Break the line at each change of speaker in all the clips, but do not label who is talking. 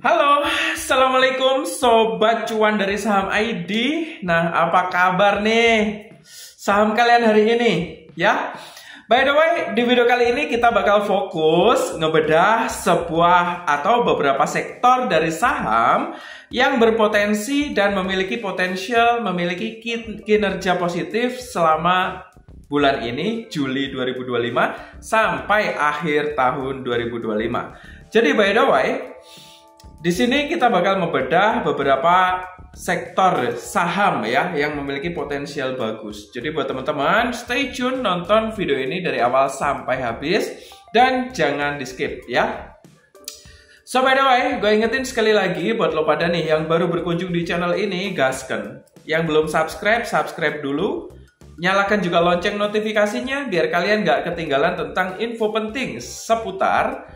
Halo, Assalamualaikum Sobat Cuan dari Saham ID. Nah, apa kabar nih saham kalian hari ini? Ya, by the way, di video kali ini kita bakal fokus ngebedah sebuah atau beberapa sektor dari saham yang berpotensi dan memiliki potensial memiliki kinerja positif selama bulan ini, Juli 2025 sampai akhir tahun 2025. Jadi by the way, di sini kita bakal membedah beberapa sektor saham ya yang memiliki potensial bagus. Jadi buat teman-teman, stay tune nonton video ini dari awal sampai habis dan jangan di-skip ya. So by the way, gue ingetin sekali lagi buat lo pada nih yang baru berkunjung di channel ini, gasken. Yang belum subscribe, subscribe dulu. Nyalakan juga lonceng notifikasinya biar kalian gak ketinggalan tentang info penting seputar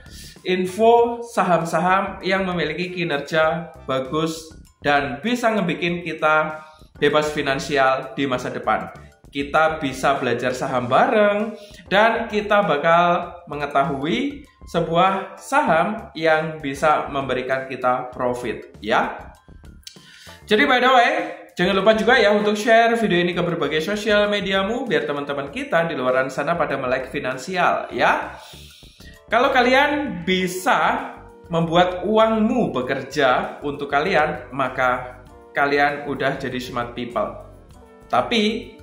info saham-saham yang memiliki kinerja bagus dan bisa ngebikin kita bebas finansial di masa depan. Kita bisa belajar saham bareng dan kita bakal mengetahui sebuah saham yang bisa memberikan kita profit ya. Jadi by the way, jangan lupa juga ya untuk share video ini ke berbagai sosial mediamu biar teman-teman kita di luar sana pada melek finansial ya. Kalau kalian bisa membuat uangmu bekerja untuk kalian, maka kalian udah jadi smart people. Tapi,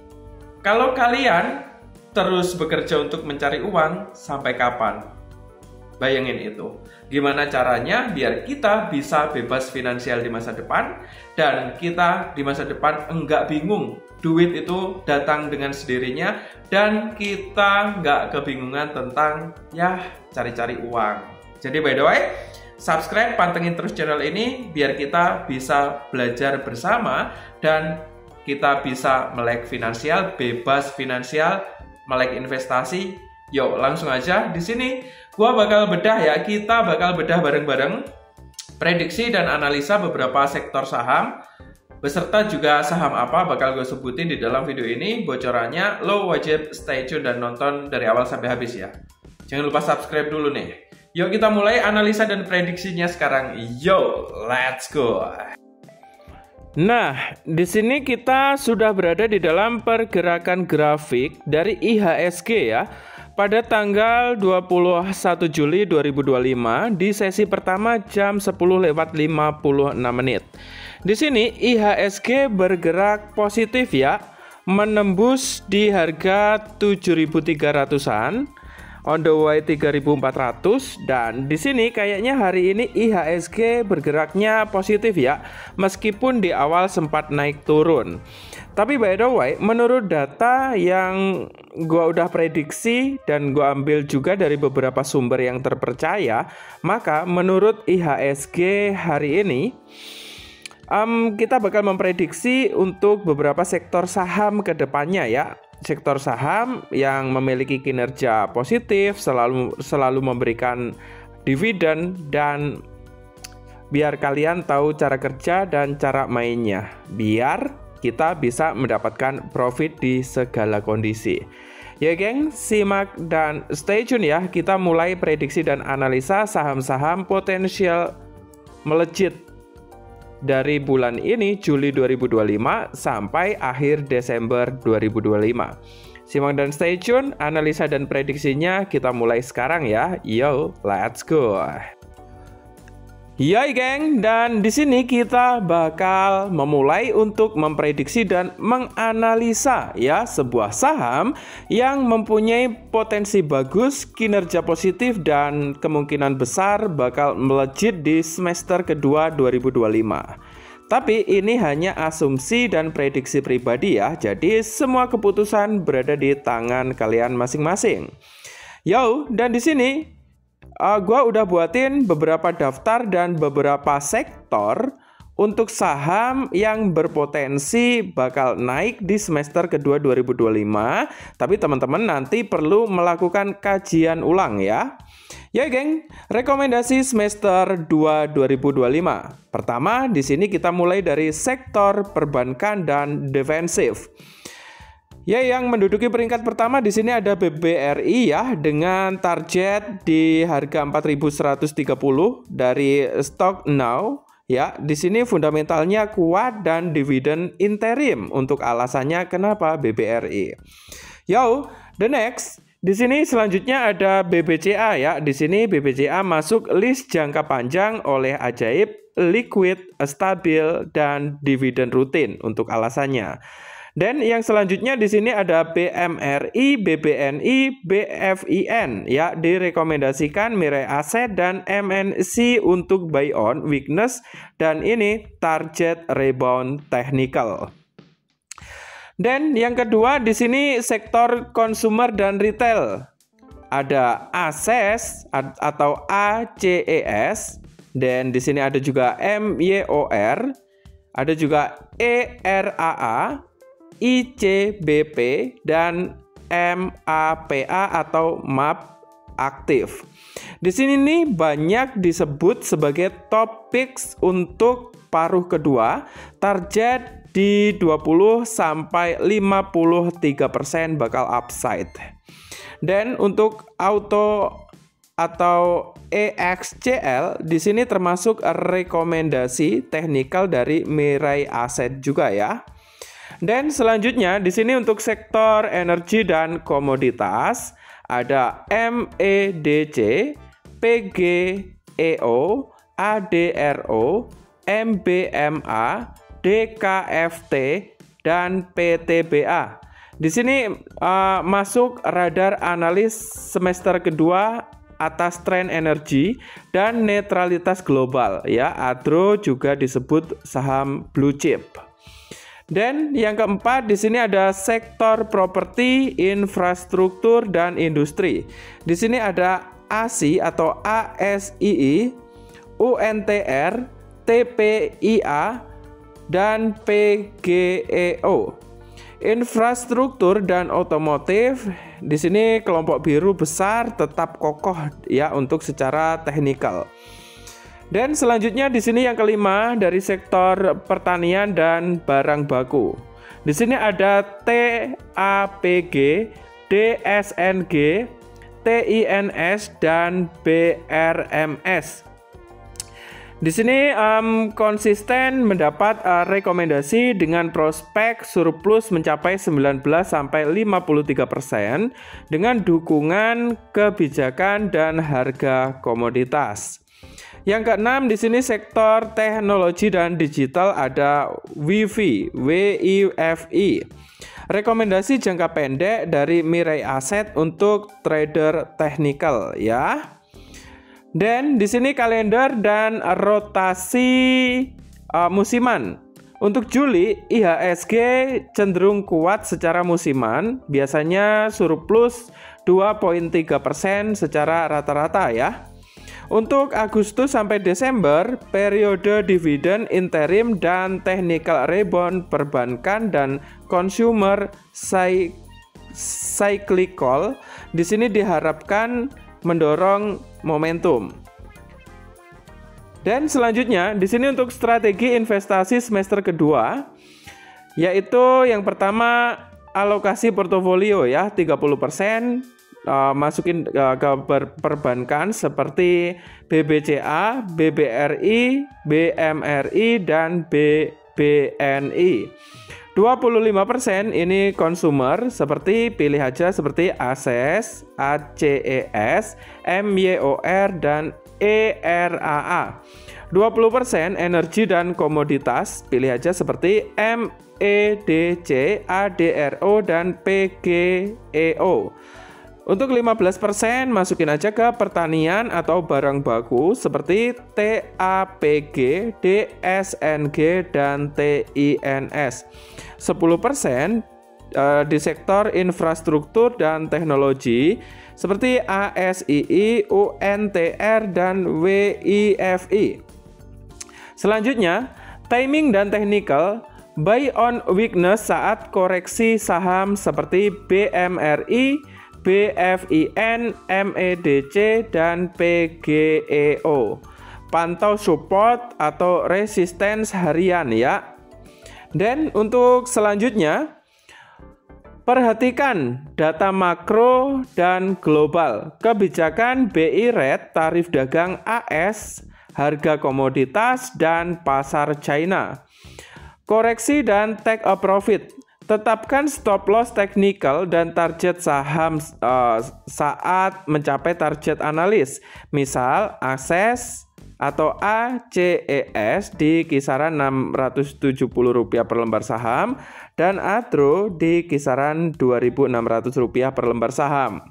kalau kalian terus bekerja untuk mencari uang, sampai kapan? Bayangin itu. Gimana caranya biar kita bisa bebas finansial di masa depan, dan kita di masa depan enggak bingung. Duit itu datang dengan sendirinya dan kita nggak kebingungan tentang ya cari-cari uang. Jadi by the way, subscribe, pantengin terus channel ini biar kita bisa belajar bersama dan kita bisa melek finansial, bebas finansial, melek investasi. Yuk langsung aja di sini gua bakal bedah ya, kita bakal bedah bareng-bareng prediksi dan analisa beberapa sektor saham beserta juga saham apa bakal gue sebutin di dalam video ini. Bocorannya lo wajib stay tune dan nonton dari awal sampai habis ya. Jangan lupa subscribe dulu nih. Yuk kita mulai analisa dan prediksinya sekarang. Yo, let's go. Nah, di sini kita sudah berada di dalam pergerakan grafik dari IHSG ya. Pada tanggal 21 Juli 2025 di sesi pertama jam 10.56. Di sini IHSG bergerak positif ya, menembus di harga 7.300-an, on the way 3.400, dan di sini kayaknya hari ini IHSG bergeraknya positif ya, meskipun di awal sempat naik turun. Tapi by the way, menurut data yang gua udah prediksi dan gua ambil juga dari beberapa sumber yang terpercaya, maka menurut IHSG hari ini kita bakal memprediksi untuk beberapa sektor saham ke depannya ya. Sektor saham yang memiliki kinerja positif, selalu memberikan dividen, dan biar kalian tahu cara kerja dan cara mainnya, biar kita bisa mendapatkan profit di segala kondisi. Ya geng, simak dan stay tune ya. Kita mulai prediksi dan analisa saham-saham potensial melejit dari bulan ini, Juli 2025 sampai akhir Desember 2025. Simak dan stay tune, analisa dan prediksinya kita mulai sekarang ya. Yo, let's go. Yoi geng, dan di sini kita bakal memulai untuk memprediksi dan menganalisa ya sebuah saham yang mempunyai potensi bagus, kinerja positif, dan kemungkinan besar bakal melejit di semester kedua 2025. Tapi ini hanya asumsi dan prediksi pribadi ya, jadi semua keputusan berada di tangan kalian masing-masing. Yo, dan di sini gua udah buatin beberapa daftar dan beberapa sektor untuk saham yang berpotensi bakal naik di semester kedua 2025. Tapi teman-teman nanti perlu melakukan kajian ulang ya. Ya geng, rekomendasi semester 2 2025. Pertama, di sini kita mulai dari sektor perbankan dan defensif. Ya, yang menduduki peringkat pertama di sini ada BBRI ya, dengan target di harga 4.130 dari Stock Now ya. Di sini fundamentalnya kuat dan dividen interim. Untuk alasannya kenapa BBRI. Yo, the next. Di sini selanjutnya ada BBCA ya. Di sini BBCA masuk list jangka panjang oleh Ajaib, liquid, stabil, dan dividen rutin untuk alasannya. Dan yang selanjutnya di sini ada BMRI, BBNI, BFIN ya, direkomendasikan Mirai Asset dan MNC untuk buy on weakness dan ini target rebound technical. Dan yang kedua di sini sektor consumer dan retail. Ada ACES atau ACES dan di sini ada juga MYOR, ada juga ERAA, ICBP dan MAPA atau MAP aktif. Di sini nih banyak disebut sebagai top picks untuk paruh kedua, target di 20 sampai 53% bakal upside. Dan untuk auto atau EXCL di sini termasuk rekomendasi teknikal dari Mirai Asset juga ya. Dan selanjutnya di sini untuk sektor energi dan komoditas ada MEDC, PGEO, ADRO, MBMA, DKFT dan PTBA. Di sini masuk radar analis semester kedua atas tren energi dan netralitas global ya. ADRO juga disebut saham blue chip. Dan yang keempat di sini ada sektor properti, infrastruktur dan industri. Di sini ada ASI atau ASII, UNTR, TPIA dan PGEO. Infrastruktur dan otomotif di sini kelompok biru besar tetap kokoh ya untuk secara teknikal. Dan selanjutnya di sini yang kelima dari sektor pertanian dan barang baku. Di sini ada TAPG, DSNG, TINS dan BRMS. Di sini konsisten mendapat rekomendasi dengan prospek surplus mencapai 19 sampai 53% dengan dukungan kebijakan dan harga komoditas. Yang keenam di sini sektor teknologi dan digital ada WIFI, WIFI. Rekomendasi jangka pendek dari Mirai Asset untuk trader teknikal ya. Dan di sini kalender dan rotasi musiman. Untuk Juli, IHSG cenderung kuat secara musiman, biasanya surplus 2,3% secara rata-rata ya. Untuk Agustus sampai Desember, periode dividen interim dan technical rebound perbankan dan consumer cyclical di sini diharapkan mendorong momentum. Dan selanjutnya di sini untuk strategi investasi semester kedua, yaitu yang pertama alokasi portofolio ya 30%. Masukin ke perbankan seperti BBCA, BBRI, BMRI, dan BBNI. 25% ini consumer seperti pilih aja seperti ACES, ACES, MYOR, dan ERAA. 20% energi dan komoditas pilih aja seperti MEDC, ADRO, dan PGEO. Untuk 15% masukin aja ke pertanian atau barang baku seperti TAPG, DSNG, dan TINS. 10% di sektor infrastruktur dan teknologi seperti ASII, UNTR, dan WIFI. Selanjutnya, timing dan technical. Buy on weakness saat koreksi saham seperti BMRI, BFIN, MEDC, dan PGEO. Pantau support atau resistance harian ya. Dan untuk selanjutnya Perhatikan data makro dan global, kebijakan BI Rate, tarif dagang AS, harga komoditas, dan pasar China. Koreksi dan take a profit. Tetapkan stop loss teknikal dan target saham saat mencapai target analis. Misal akses atau ACES di kisaran Rp670 per lembar saham dan ADRO di kisaran Rp2.600 per lembar saham.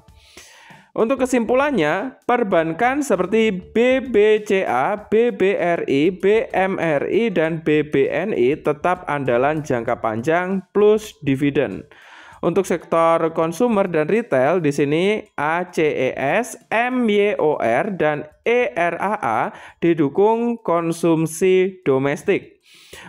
Untuk kesimpulannya, perbankan seperti BBCA, BBRI, BMRI, dan BBNI tetap andalan jangka panjang plus dividen. Untuk sektor konsumer dan retail di sini ACES, MYOR, dan ERAA didukung konsumsi domestik.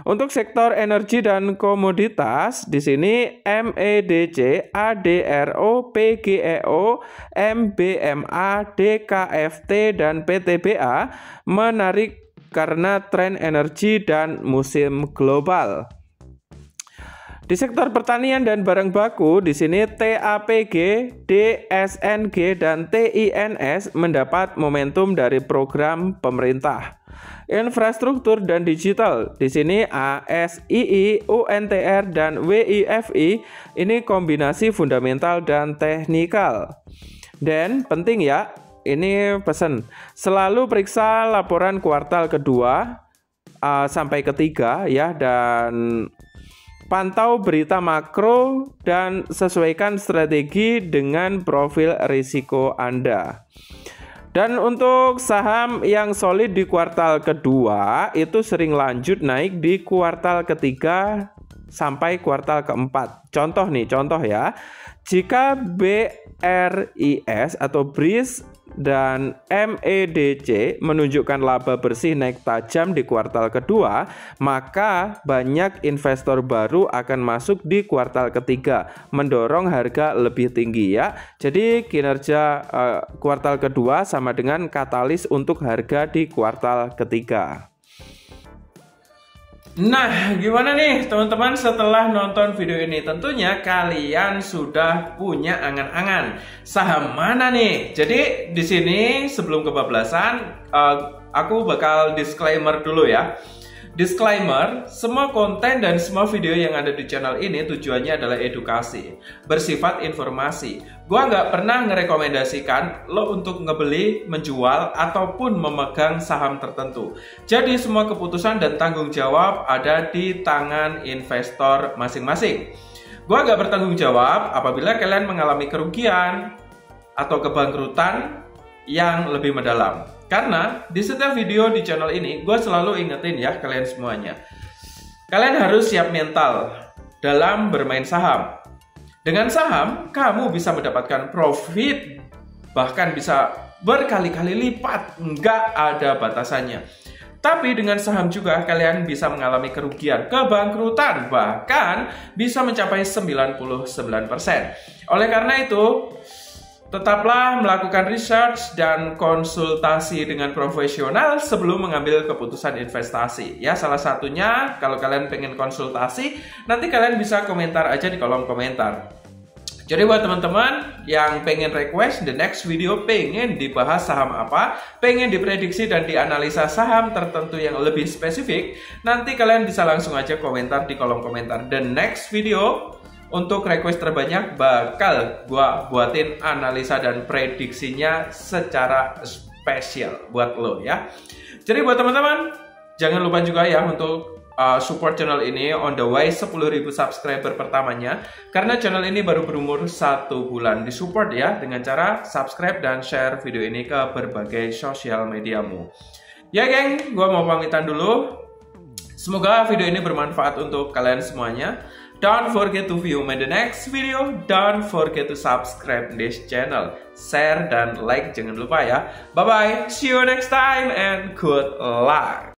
Untuk sektor energi dan komoditas di sini MEDC, ADRO, PGEO, MBMA, DKFT, dan PTBA menarik karena tren energi dan musim global. Di sektor pertanian dan barang baku, di sini TAPG, DSNG, dan TINS mendapat momentum dari program pemerintah. Infrastruktur dan digital, di sini ASII, UNTR, dan WIFI ini kombinasi fundamental dan teknikal. Dan penting ya, ini pesan, selalu periksa laporan kuartal kedua sampai ketiga ya, dan pantau berita makro dan sesuaikan strategi dengan profil risiko Anda. Dan untuk saham yang solid di kuartal kedua itu sering lanjut naik di kuartal ketiga sampai kuartal keempat. Contoh ya. Jika BRIS atau BRIS dan MEDC menunjukkan laba bersih naik tajam di kuartal kedua, maka banyak investor baru akan masuk di kuartal ketiga, mendorong harga lebih tinggi ya. Jadi kinerja kuartal kedua sama dengan katalis untuk harga di kuartal ketiga. Nah, gimana nih teman-teman setelah nonton video ini? Tentunya kalian sudah punya angan-angan saham mana nih? Jadi di sini sebelum kebablasan, aku bakal disclaimer dulu ya. Disclaimer, semua konten dan semua video yang ada di channel ini tujuannya adalah edukasi, bersifat informasi. Gua nggak pernah ngerekomendasikan lo untuk ngebeli, menjual, ataupun memegang saham tertentu. Jadi semua keputusan dan tanggung jawab ada di tangan investor masing-masing. Gua nggak bertanggung jawab apabila kalian mengalami kerugian atau kebangkrutan yang lebih mendalam. Karena di setiap video di channel ini, gue selalu ingetin ya kalian semuanya. Kalian harus siap mental dalam bermain saham. Dengan saham, kamu bisa mendapatkan profit, bahkan bisa berkali-kali lipat, nggak ada batasannya. Tapi dengan saham juga kalian bisa mengalami kerugian, kebangkrutan, bahkan bisa mencapai 99%. Oleh karena itu, tetaplah melakukan research dan konsultasi dengan profesional sebelum mengambil keputusan investasi. Ya, salah satunya kalau kalian pengen konsultasi, nanti kalian bisa komentar aja di kolom komentar. Jadi buat teman-teman yang pengen request the next video, pengen dibahas saham apa, pengen diprediksi dan dianalisa saham tertentu yang lebih spesifik, nanti kalian bisa langsung aja komentar di kolom komentar. The next video untuk request terbanyak bakal gua buatin analisa dan prediksinya secara spesial buat lo ya. Jadi buat teman-teman, jangan lupa juga ya untuk support channel ini on the way 10.000 subscriber pertamanya. Karena channel ini baru berumur 1 bulan. Disupport ya dengan cara subscribe dan share video ini ke berbagai sosial mediamu. Ya geng, gua mau pamitan dulu. Semoga video ini bermanfaat untuk kalian semuanya. Don't forget to view my the next video. Don't forget to subscribe this channel. Share dan like jangan lupa ya. Bye bye. See you next time and good luck.